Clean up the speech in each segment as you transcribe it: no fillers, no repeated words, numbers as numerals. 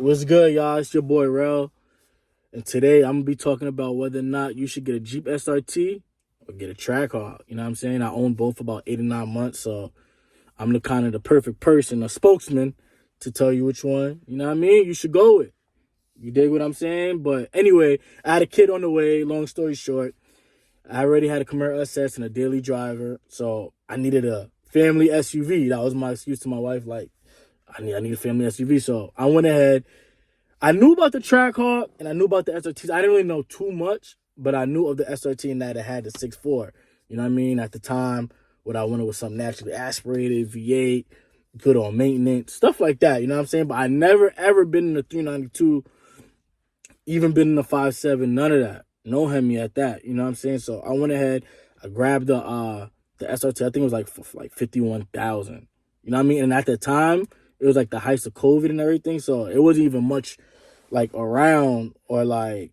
What's good, y'all? It's your boy Rel, and today I'm gonna be talking about whether or not you should get a Jeep SRT or get a Trackhawk. You know what I'm saying? I own both for about 8 or 9 months, so I'm the kind of the perfect person, a spokesman, to tell you which one. You know what I mean? You should go with. You dig what I'm saying? But anyway, I had a kid on the way. Long story short, I already had a Camaro SS and a daily driver, so I needed a family SUV. That was my excuse to my wife, like I need a family SUV. So I went ahead. I knew about the Trackhawk and I knew about the SRTs. I didn't really know too much, but I knew of the SRT and that it had the 6.4. You know what I mean? At the time, what I wanted was something naturally aspirated, V8, good on maintenance, stuff like that. You know what I'm saying? But I never ever been in the 392, even been in the 5.7, none of that. No Hemi at that. You know what I'm saying? So I went ahead, I grabbed the SRT. I think it was like for like 51,000. You know what I mean? And at the time, it was like the height of COVID and everything, so it wasn't even much like around or like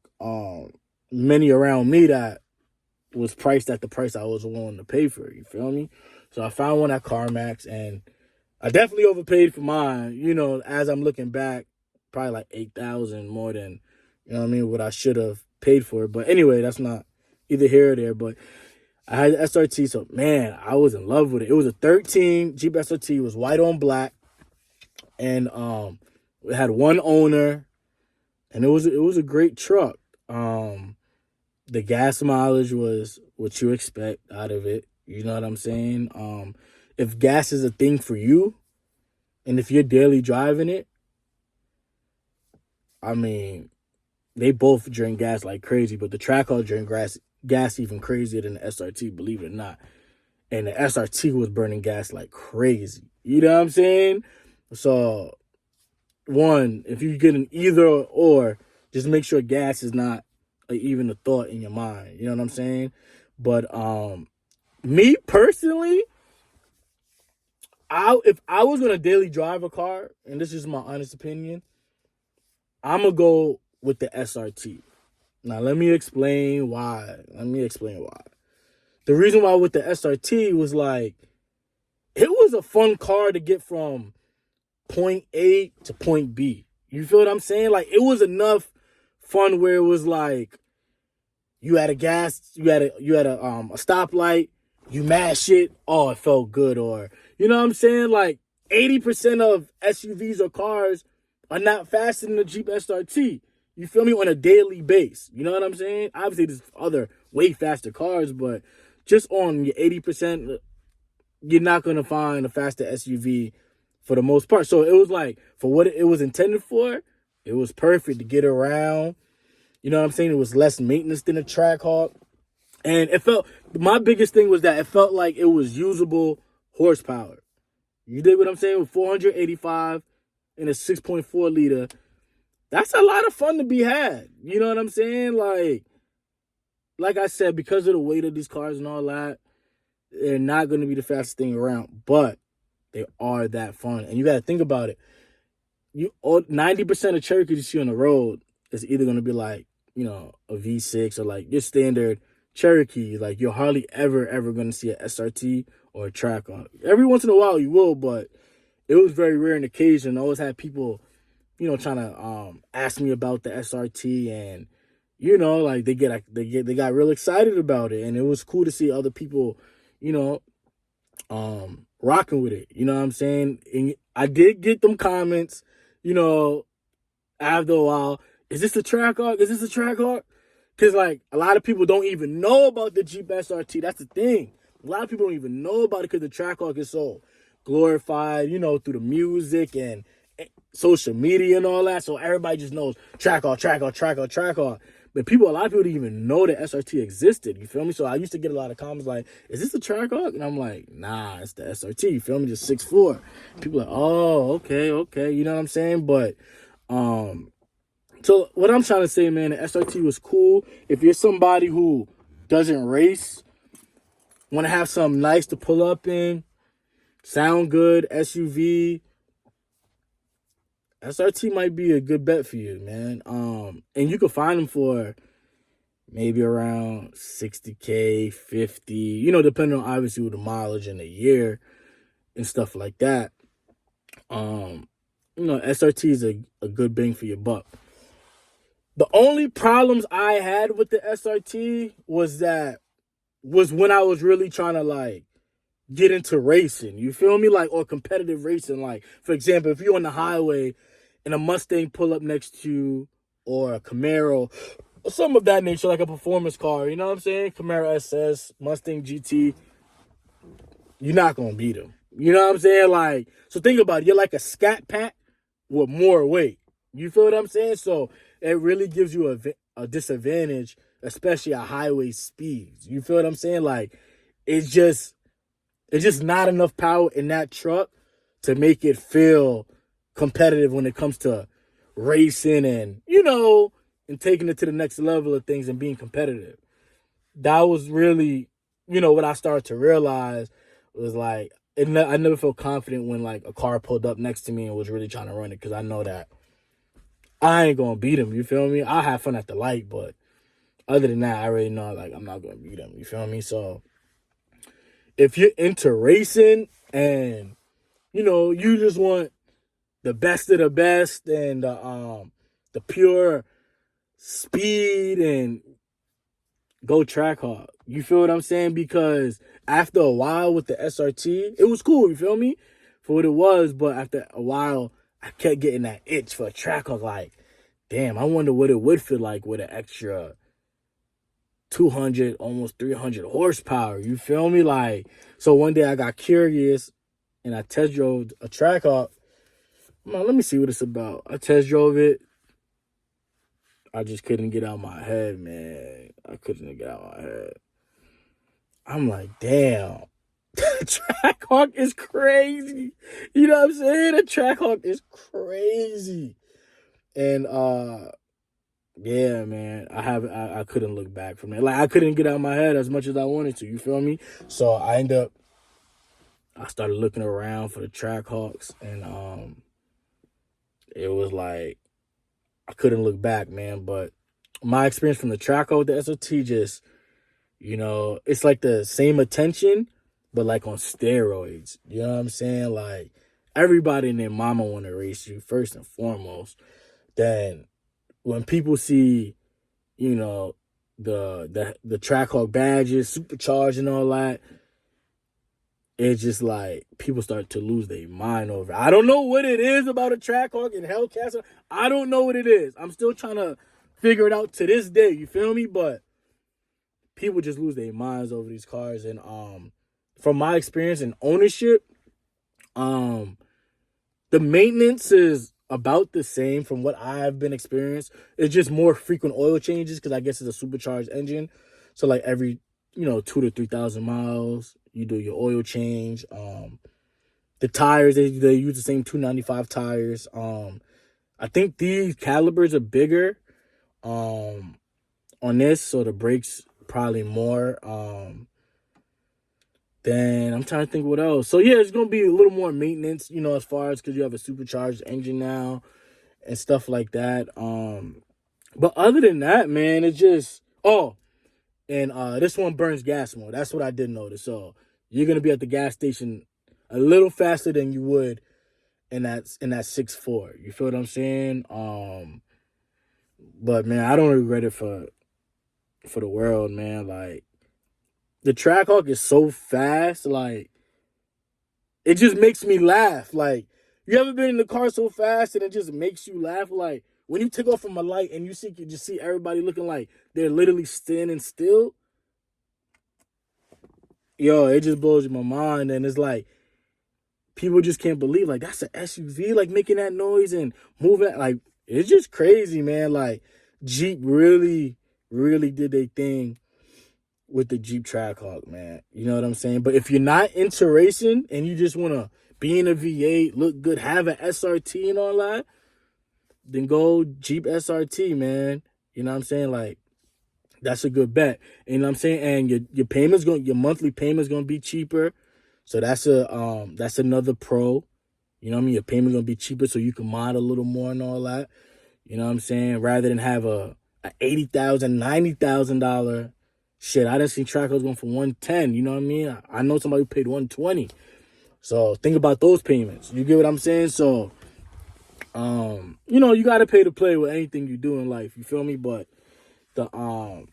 many around me that was priced at the price I was willing to pay for it. You feel me? So I found one at CarMax, and I definitely overpaid for mine. You know, as I'm looking back, probably like 8,000 more than, you know what I mean, what I should have paid for it. But anyway, that's not either here or there. But I had the SRT, so man, I was in love with it. It was a 13 Jeep SRT. It was white on black, and it had one owner, and it was a great truck. The gas mileage was what you expect out of it. You know what I'm saying? If gas is a thing for you, and if you're daily driving it, I mean, they both drink gas like crazy, but the Trackhawk drink gas even crazier than the SRT, believe it or not. And the SRT was burning gas like crazy. You know what I'm saying? So, one, if you get an either or, just make sure gas is not even a thought in your mind. You know what I'm saying? But me personally, if I was gonna daily drive a car, and this is my honest opinion, I'm gonna go with the SRT. Now let me explain why. The reason why with the SRT was like, it was a fun car to get from point A to point B. You feel what I'm saying? Like, it was enough fun where it was like, you had a stoplight, you mash it, oh, it felt good. Or, you know what I'm saying? Like, 80% of SUVs or cars are not faster than the Jeep SRT. You feel me? On a daily base. You know what I'm saying? Obviously, there's other way faster cars, but just on your 80%, you're not going to find a faster SUV for the most part. So it was like, for what it was intended for, it was perfect to get around. You know what I'm saying? It was less maintenance than a Trackhawk. And my biggest thing was that it felt like it was usable horsepower. You dig what I'm saying? With 485 and a 6.4 liter, that's a lot of fun to be had. You know what I'm saying? Like I said, because of the weight of these cars and all that, they're not going to be the fastest thing around, but they are that fun. And you got to think about it. 90% of Cherokees you see on the road is either going to be like, you know, a V6 or like your standard Cherokee. Like, you're hardly ever going to see a SRT or a Trackhawk. Every once in a while you will, but it was very rare in occasion. I always had people, you know, trying to ask me about the SRT, and you know, like they got real excited about it, and it was cool to see other people, you know, rocking with it. You know what I'm saying? And I did get them comments, you know, after a while. Is this a Trackhawk? Is this a Trackhawk? Because, like, a lot of people don't even know about the Jeep SRT. That's the thing. A lot of people don't even know about it because the Trackhawk is so glorified, you know, through the music and social media and all that. So everybody just knows Trackhawk, Trackhawk, Trackhawk, Trackhawk. But a lot of people didn't even know that SRT existed. You feel me? So I used to get a lot of comments like, is this a Trackhawk? And I'm like, nah, it's the SRT. You feel me? Just 6'4". People are like, oh, okay. You know what I'm saying? But, so what I'm trying to say, man, the SRT was cool. If you're somebody who doesn't race, want to have something nice to pull up in, sound good, SUV, SRT might be a good bet for you, man. And you can find them for maybe around 60K, 50, you know, depending on obviously the mileage and the year and stuff like that. SRT is a good bang for your buck. The only problems I had with the SRT was when I was really trying to like get into racing. You feel me? Like, or competitive racing. Like, for example, if you're on the highway and a Mustang pull up next to you, or a Camaro, or some of that nature, like a performance car, you know what I'm saying? Camaro SS, Mustang GT, you're not gonna beat them. You know what I'm saying? Like, so think about it. You're like a Scat Pack with more weight. You feel what I'm saying? So it really gives you a disadvantage, especially at highway speeds. You feel what I'm saying? Like, it's just not enough power in that truck to make it feel competitive when it comes to racing and, and taking it to the next level of things and being competitive. That was really, what I started to realize was like, I never felt confident when like a car pulled up next to me and was really trying to run it, because I know that I ain't gonna beat him. You feel me? I'll have fun at the light, but other than that, I already know like I'm not gonna beat him. You feel me? So if you're into racing and you just want the best of the best and the pure speed, and go Trackhawk. You feel what I'm saying? Because after a while with the SRT, it was cool, you feel me? For what it was, but after a while, I kept getting that itch for a Trackhawk. Like, damn, I wonder what it would feel like with an extra 200, almost 300 horsepower. You feel me? Like, so one day I got curious and I test drove a Trackhawk. Let me see what it's about. I test drove it. I just couldn't get out my head, man. I couldn't get out my head. I'm like, damn. Trackhawk is crazy. You know what I'm saying? The Trackhawk is crazy. And yeah, man, I couldn't look back from it. Like, I couldn't get out of my head as much as I wanted to. You feel me? So I started looking around for the Trackhawks, and it was like I couldn't look back, man. But my experience from the Trackhawk with the SRT just, it's like the same attention, but like on steroids. You know what I'm saying? Like, everybody and their mama want to race you first and foremost. Then when people see, the Trackhawk badges, supercharged and all that, it's just like people start to lose their mind over it. I don't know what it is about a Trackhawk and Hellcat. I don't know what it is. I'm still trying to figure it out to this day. You feel me? But people just lose their minds over these cars. And from my experience in ownership, the maintenance is about the same from what I've been experienced. It's just more frequent oil changes because I guess it's a supercharged engine. So like every 2,000 to 3,000 miles, you do your oil change. The tires, they use the same 295 tires. I think these calibers are bigger on this, so the brakes probably more. Then I'm trying to think what else. So yeah, it's gonna be a little more maintenance, as far as because you have a supercharged engine now and stuff like that. But other than that, man, it's just and this one burns gas more. That's what I did notice. So you're gonna be at the gas station a little faster than you would in that 6.4. You feel what I'm saying? But man, I don't regret it for the world, man. Like, the Trackhawk is so fast, like, it just makes me laugh. Like, you ever been in the car so fast and it just makes you laugh? Like, when you take off from a light and you just see everybody looking like they're literally standing still. Yo, it just blows my mind. And it's like, people just can't believe, like, that's an SUV, like, making that noise and moving. Like, it's just crazy, man. Like, Jeep really, really did their thing with the Jeep Trackhawk, man. You know what I'm saying? But if you're not into racing and you just want to be in a V8, look good, have an SRT and all that, then go Jeep SRT, man. You know what I'm saying? Like, that's a good bet. You know what I'm saying? And your monthly payment's gonna be cheaper. So that's another pro. You know what I mean? Your payment's gonna be cheaper, so you can mod a little more and all that. You know what I'm saying? Rather than have a $80,000, $90,000 shit. I done seen Trackhawks going for $110. You know what I mean? I know somebody who paid $120. So think about those payments. You get what I'm saying? So You know, you gotta pay to play with anything you do in life. You feel me? But the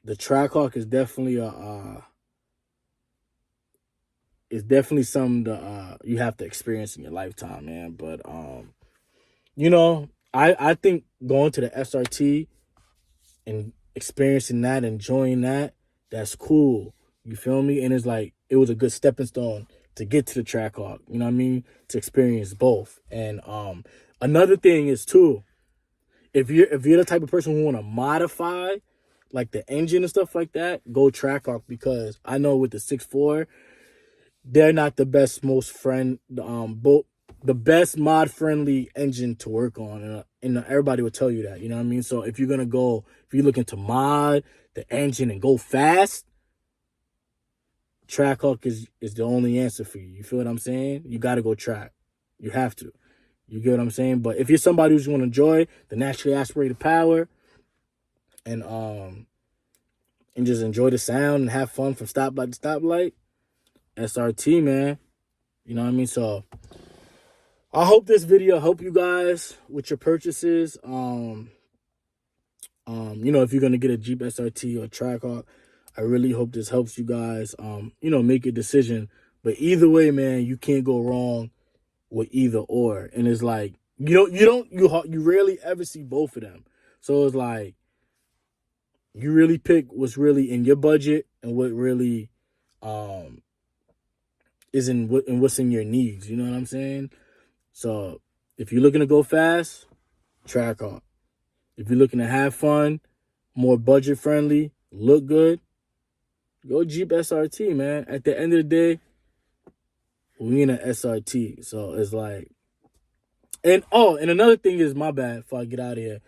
Trackhawk is definitely it's definitely something that you have to experience in your lifetime, man. But you know, I think going to the SRT and experiencing that, enjoying that, that's cool. You feel me? And it's like it was a good stepping stone to get to the Trackhawk. You know what I mean? To experience both. And another thing is too, if you're the type of person who want to modify like the engine and stuff like that, go Trackhawk, because I know with the 6.4, they're not the best, most both the best mod friendly engine to work on, and everybody will tell you that. You know what I mean? So if you're looking to mod the engine and go fast, Trackhawk is the only answer for you. You feel what I'm saying? You got to go track. You have to. You get what I'm saying? But if you're somebody who's going to enjoy the naturally aspirated power and just enjoy the sound and have fun from stoplight to stoplight, SRT, man. You know what I mean? So I hope this video helped you guys with your purchases. You know, if you're gonna get a Jeep SRT or Trackhawk, I really hope this helps you guys. You know, make a decision. But either way, man, you can't go wrong with either or. And it's like you rarely ever see both of them. So it's like you really pick what's really in your budget and what really is what's in your needs. You know what I'm saying? So if you're looking to go fast, Trackhawk. If you're looking to have fun, more budget friendly, look good, go Jeep SRT, man. At the end of the day, we in an SRT. So it's like, and another thing is, my bad, before I get out of here,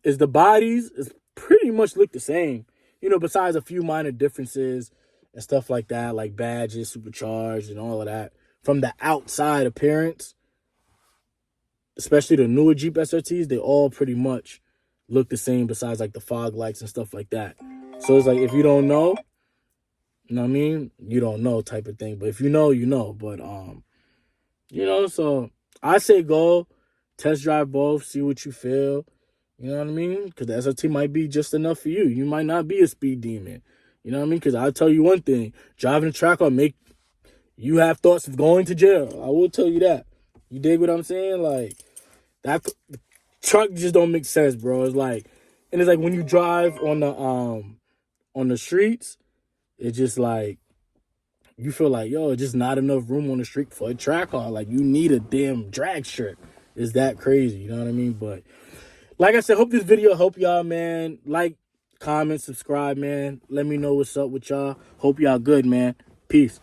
is the bodies is pretty much look the same. You know, besides a few minor differences and stuff like that, like badges, supercharged, and all of that. From the outside appearance, especially the newer Jeep SRTs, they all pretty much look the same, besides like the fog lights and stuff like that. So it's like, if you don't know, you know what I mean? You don't know type of thing. But if you know, you know. But you know, so I say go test drive both, see what you feel. You know what I mean? Because the SRT might be just enough for you. You might not be a speed demon. You know what I mean? Because I'll tell you one thing, driving a Trackhawk make you have thoughts of going to jail. I will tell you that. You dig what I'm saying? Like, that truck just don't make sense, bro. It's like, and it's like when you drive on the streets, it's just like you feel like, yo, it's just not enough room on the street for a Trackhawk. Like, you need a damn drag strip. It's that crazy, you know what I mean? But like I said, hope this video help y'all, man. Like, comment, subscribe, man. Let me know what's up with y'all. Hope y'all good, man. Peace.